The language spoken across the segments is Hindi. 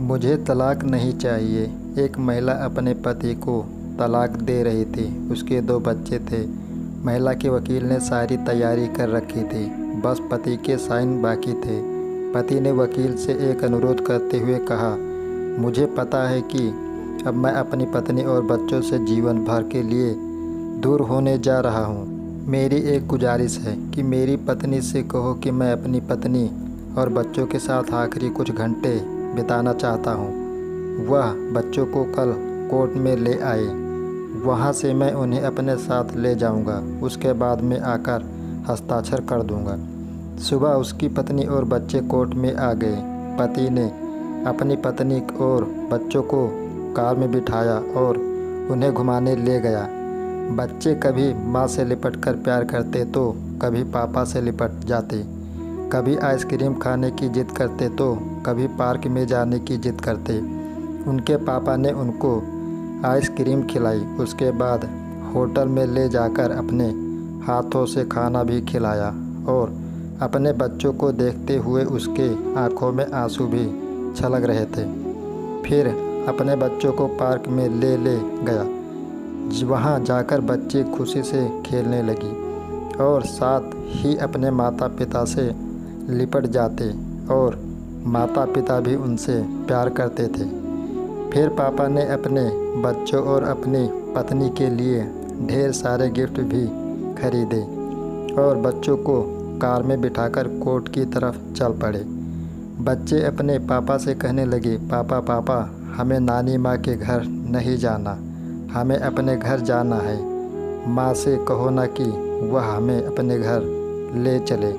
मुझे तलाक नहीं चाहिए। एक महिला अपने पति को तलाक दे रही थी। उसके 2 बच्चे थे। महिला के वकील ने सारी तैयारी कर रखी थी, बस पति के साइन बाकी थे। पति ने वकील से एक अनुरोध करते हुए कहा, मुझे पता है कि अब मैं अपनी पत्नी और बच्चों से जीवन भर के लिए दूर होने जा रहा हूँ। मेरी एक गुजारिश है कि मेरी पत्नी से कहो कि मैं अपनी पत्नी और बच्चों के साथ आखिरी कुछ घंटे बिताना चाहता हूँ। वह बच्चों को कल कोर्ट में ले आए, वहाँ से मैं उन्हें अपने साथ ले जाऊँगा। उसके बाद में आकर हस्ताक्षर कर दूँगा। सुबह उसकी पत्नी और बच्चे कोर्ट में आ गए। पति ने अपनी पत्नी और बच्चों को कार में बिठाया और उन्हें घुमाने ले गया। बच्चे कभी माँ से लिपटकर प्यार करते तो कभी पापा से लिपट जाते, कभी आइसक्रीम खाने की जिद करते तो कभी पार्क में जाने की जिद करते। उनके पापा ने उनको आइसक्रीम खिलाई, उसके बाद होटल में ले जाकर अपने हाथों से खाना भी खिलाया और अपने बच्चों को देखते हुए उसके आंखों में आंसू भी छलक रहे थे। फिर अपने बच्चों को पार्क में ले गया। वहाँ जाकर बच्चे खुशी से खेलने लगी और साथ ही अपने माता पिता से लिपट जाते और माता पिता भी उनसे प्यार करते थे। फिर पापा ने अपने बच्चों और अपनी पत्नी के लिए ढेर सारे गिफ्ट भी खरीदे और बच्चों को कार में बिठाकर कोर्ट की तरफ चल पड़े। बच्चे अपने पापा से कहने लगे, पापा पापा हमें नानी माँ के घर नहीं जाना, हमें अपने घर जाना है। माँ से कहो ना कि वह हमें अपने घर ले चले।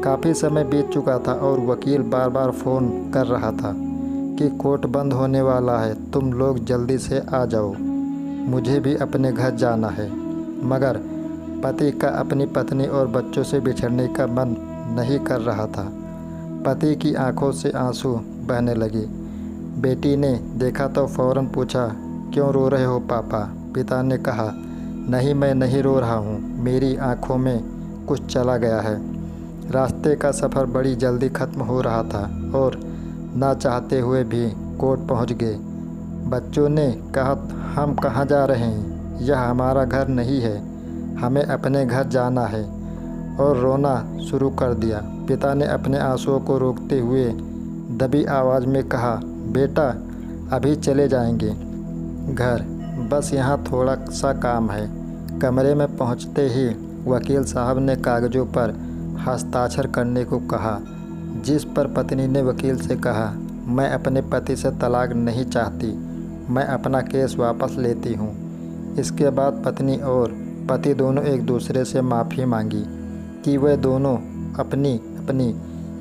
काफ़ी समय बीत चुका था और वकील बार बार फ़ोन कर रहा था कि कोर्ट बंद होने वाला है, तुम लोग जल्दी से आ जाओ, मुझे भी अपने घर जाना है। मगर पति का अपनी पत्नी और बच्चों से बिछड़ने का मन नहीं कर रहा था। पति की आंखों से आंसू बहने लगे। बेटी ने देखा तो फ़ौरन पूछा, क्यों रो रहे हो पापा? पिता ने कहा, नहीं मैं नहीं रो रहा हूँ, मेरी आंखों में कुछ चला गया है। रास्ते का सफ़र बड़ी जल्दी ख़त्म हो रहा था और ना चाहते हुए भी कोर्ट पहुँच गए। बच्चों ने कहा, हम कहाँ जा रहे हैं? यह हमारा घर नहीं है, हमें अपने घर जाना है, और रोना शुरू कर दिया। पिता ने अपने आंसुओं को रोकते हुए दबी आवाज़ में कहा, बेटा अभी चले जाएंगे घर, बस यहाँ थोड़ा सा काम है। कमरे में पहुँचते ही वकील साहब ने कागज़ों पर हस्ताक्षर करने को कहा, जिस पर पत्नी ने वकील से कहा, मैं अपने पति से तलाक नहीं चाहती, मैं अपना केस वापस लेती हूँ। इसके बाद पत्नी और पति दोनों एक दूसरे से माफ़ी मांगी कि वे दोनों अपनी अपनी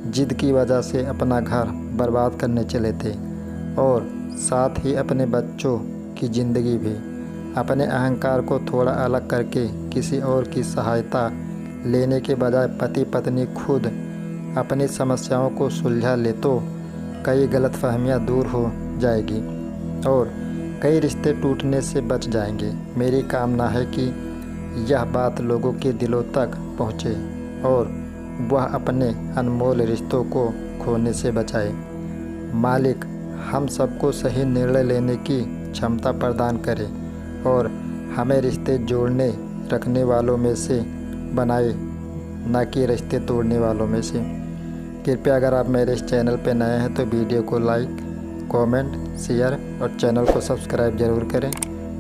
जिद की वजह से अपना घर बर्बाद करने चले थे और साथ ही अपने बच्चों की ज़िंदगी भी। अपने अहंकार को थोड़ा अलग करके किसी और की सहायता लेने के बजाय पति पत्नी खुद अपनी समस्याओं को सुलझा ले तो कई गलतफहमियां दूर हो जाएगी और कई रिश्ते टूटने से बच जाएंगे। मेरी कामना है कि यह बात लोगों के दिलों तक पहुँचे और वह अपने अनमोल रिश्तों को खोने से बचाए। मालिक हम सबको सही निर्णय लेने की क्षमता प्रदान करे और हमें रिश्ते जोड़ने रखने वालों में से बनाए, न कि रिश्ते तोड़ने वालों में से। कृपया अगर आप मेरे इस चैनल पर नए हैं तो वीडियो को लाइक, कमेंट, शेयर और चैनल को सब्सक्राइब ज़रूर करें।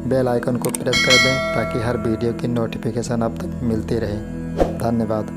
बेल आइकन को प्रेस कर दें ताकि हर वीडियो की नोटिफिकेशन आप तक मिलती रहे। धन्यवाद।